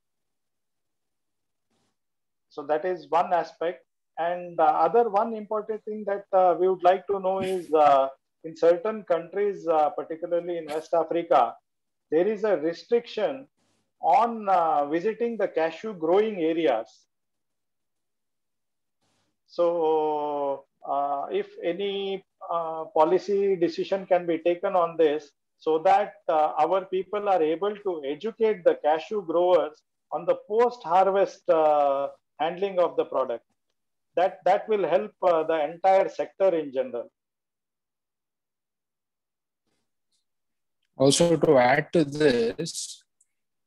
So that is one aspect. And other one important thing that we would like to know is in certain countries, particularly in West Africa, there is a restriction on visiting the cashew growing areas. So if any policy decision can be taken on this, so that our people are able to educate the cashew growers on the post-harvest handling of the product. That will help the entire sector in general. Also, to add to this,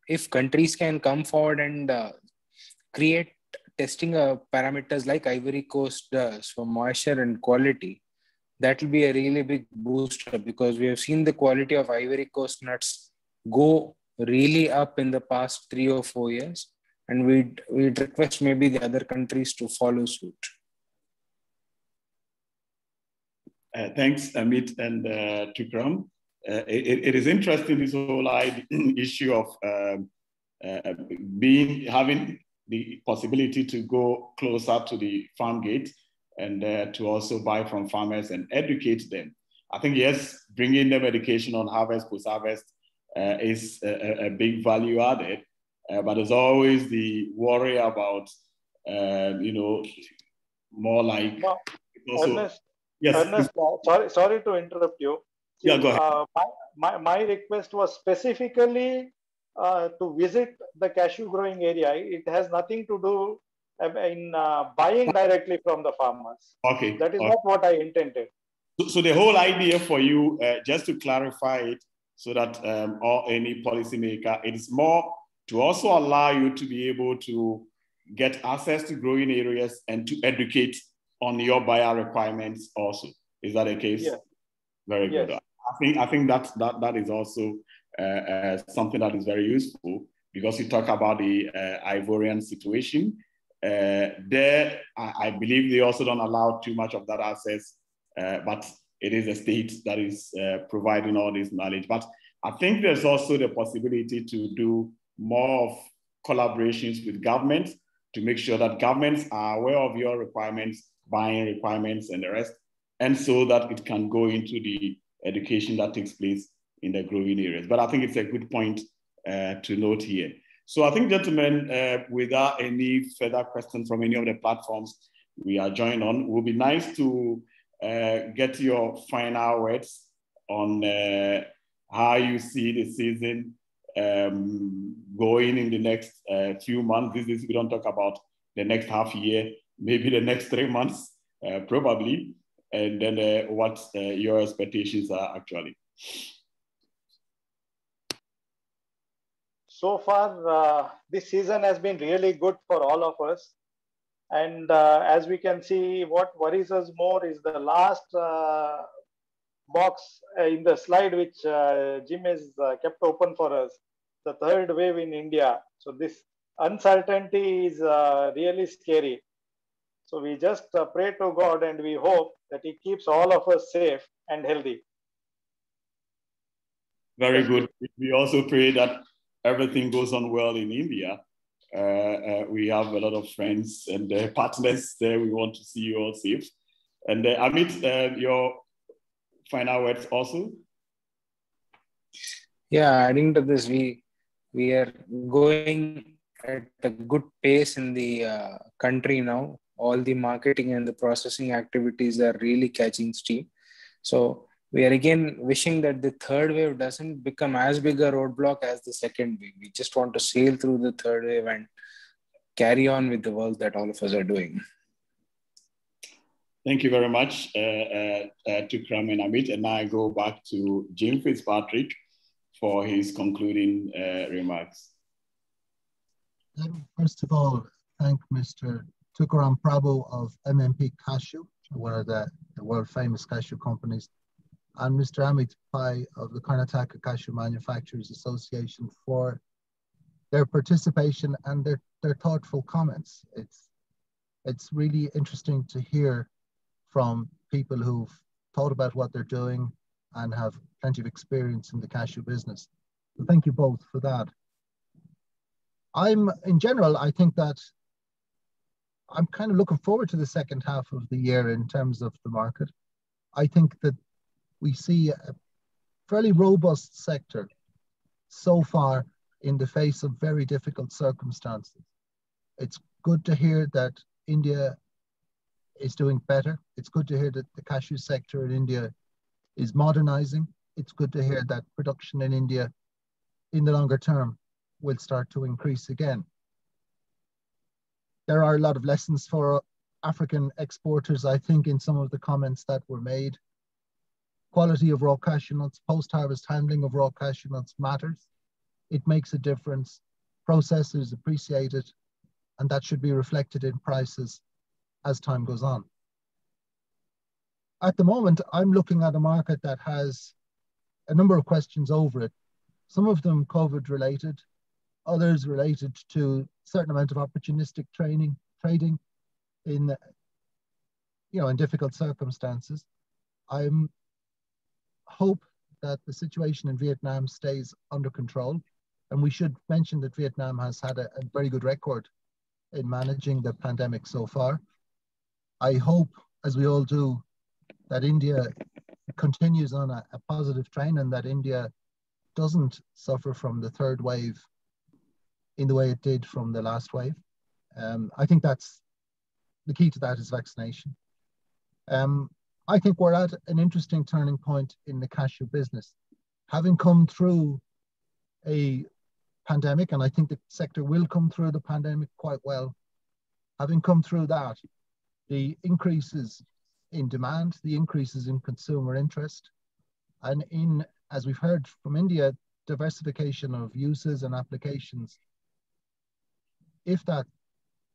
if countries can come forward and create testing parameters like Ivory Coast does for moisture and quality, that will be a really big booster, because we have seen the quality of Ivory Coast nuts go really up in the past 3 or 4 years. And we'd request maybe the other countries to follow suit. Thanks, Amit and Tukram. it is interesting, this whole issue of having the possibility to go closer to the farm gate and to also buy from farmers and educate them. I think, yes, bringing them education on harvest, post-harvest is a big value added, but there's always the worry about, more like... Also, Ernest, yes. Ernest, sorry to interrupt you. See, yeah, go ahead. My request was specifically to visit the cashew growing area. It has nothing to do in buying directly from the farmers. Okay. That is not what I intended. So the whole idea for you, just to clarify it, so that or any policymaker, it is more to also allow you to be able to get access to growing areas and to educate on your buyer requirements also. Is that the case? Yes. Very good. Yes. I think that is also something that is very useful, because you talk about the Ivorian situation. There, I believe they also don't allow too much of that access, but it is a state that is providing all this knowledge. But I think there's also the possibility to do more of collaborations with governments to make sure that governments are aware of your requirements, buying requirements and the rest, and so that it can go into the education that takes place in the growing areas. But I think it's a good point to note here. So I think, gentlemen, without any further questions from any of the platforms we are joined on, it would be nice to get your final words on how you see the season going in the next few months. This is, we don't talk about the next half year, maybe the next 3 months, probably, and then what your expectations are actually. So far, this season has been really good for all of us. And as we can see, what worries us more is the last box in the slide, which Jim has kept open for us, the third wave in India. So this uncertainty is really scary. So we just pray to God and we hope that He keeps all of us safe and healthy. Very good. We also pray that everything goes on well in India. We have a lot of friends and partners there. We want to see you all safe. And Amit, your final words also? Yeah, adding to this, we are going at a good pace in the country now. All the marketing and the processing activities are really catching steam. So we are again wishing that the third wave doesn't become as big a roadblock as the second wave. We just want to sail through the third wave and carry on with the work that all of us are doing. Thank you very much, Tukram and Amit. And now I go back to Jim Fitzpatrick for his concluding remarks. Let me first of all thank Mr. Tukaram Prabhu of MMP Cashew, one of the world famous cashew companies, and Mr. Amit Pai of the Karnataka Cashew Manufacturers Association for their participation and their thoughtful comments. It's really interesting to hear from people who've thought about what they're doing and have plenty of experience in the cashew business. So thank you both for that. In general, I think that I'm kind of looking forward to the second half of the year in terms of the market. I think that we see a fairly robust sector so far in the face of very difficult circumstances. It's good to hear that India is doing better. It's good to hear that the cashew sector in India is modernizing. It's good to hear that production in India in the longer term will start to increase again. There are a lot of lessons for African exporters, I think, in some of the comments that were made. Quality of raw cashew nuts, post-harvest handling of raw cashew nuts matters. It makes a difference. Processors appreciate it, and that should be reflected in prices as time goes on. At the moment, I'm looking at a market that has a number of questions over it. Some of them COVID related, others related to a certain amount of opportunistic trading in difficult circumstances. I hope that the situation in Vietnam stays under control. And we should mention that Vietnam has had a very good record in managing the pandemic so far. I hope, as we all do, that India continues on a positive trend and that India doesn't suffer from the third wave in the way it did from the last wave. I think that's the key to that is vaccination. I think we're at an interesting turning point in the cashew business. Having come through a pandemic, and I think the sector will come through the pandemic quite well. Having come through that, the increases in demand, the increases in consumer interest, and in, as we've heard from India, diversification of uses and applications. If that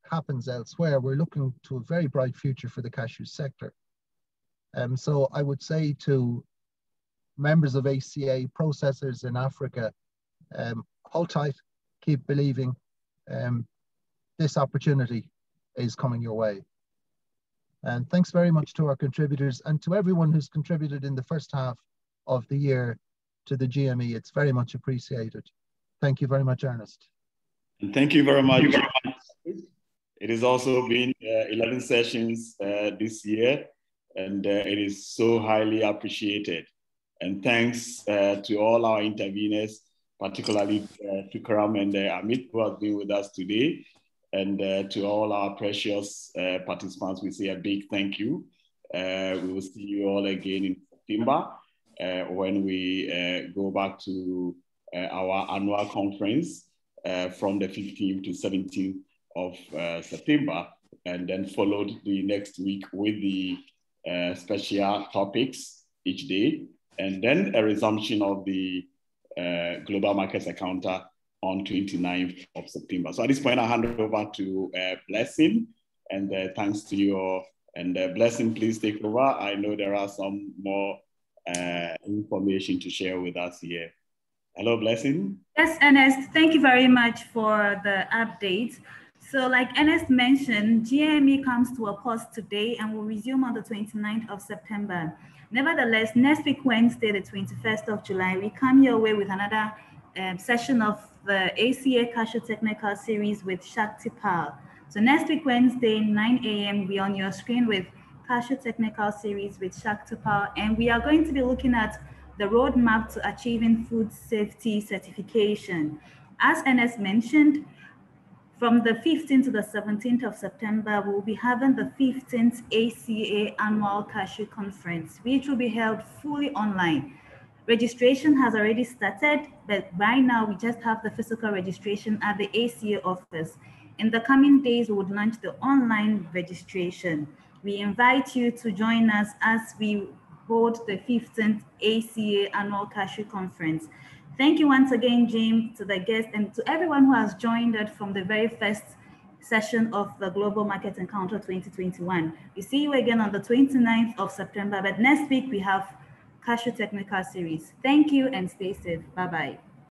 happens elsewhere, we're looking to a very bright future for the cashew sector. So I would say to members of ACA, processors in Africa, hold tight, keep believing. This opportunity is coming your way. And thanks very much to our contributors and to everyone who's contributed in the first half of the year to the GME. It's very much appreciated. Thank you very much, Ernest. And thank you very much. It has also been 11 sessions this year, and it is so highly appreciated. And thanks to all our interveners, particularly to Karam and Amit, who have been with us today. And to all our precious participants, we say a big thank you. We will see you all again in September when we go back to our annual conference from the 15th to 17th of September, and then followed the next week with the special topics each day, and then a resumption of the Global Markets Encounter on 29th of September. So at this point, I hand it over to Blessing, and thanks to you all. And Blessing, please take over. I know there are some more information to share with us here. Hello, Blessing. Yes, Ernest, thank you very much for the update. So like Ernest mentioned, GME comes to a pause today and will resume on the 29th of September. Nevertheless, next week, Wednesday, the 21st of July, we come your way with another session of the ACA Cashew Technical Series with Shakti Pal. So next week, Wednesday, 9 a.m., we're on your screen with Cashew Technical Series with Shakti Pal, and we are going to be looking at the roadmap to achieving food safety certification. As Ernest mentioned, from the 15th to the 17th of September, we'll be having the 15th ACA Annual Cashew Conference, which will be held fully online. Registration has already started, but right now we just have the physical registration at the ACA office. In the coming days, we would launch the online registration. We invite you to join us as we hold the 15th ACA Annual Cashew Conference. Thank you once again, James, to the guests and to everyone who has joined us from the very first session of the Global Market Encounter 2021. We see you again on the 29th of September, but next week we have Cashew Technical Series. Thank you and stay safe. Bye-bye.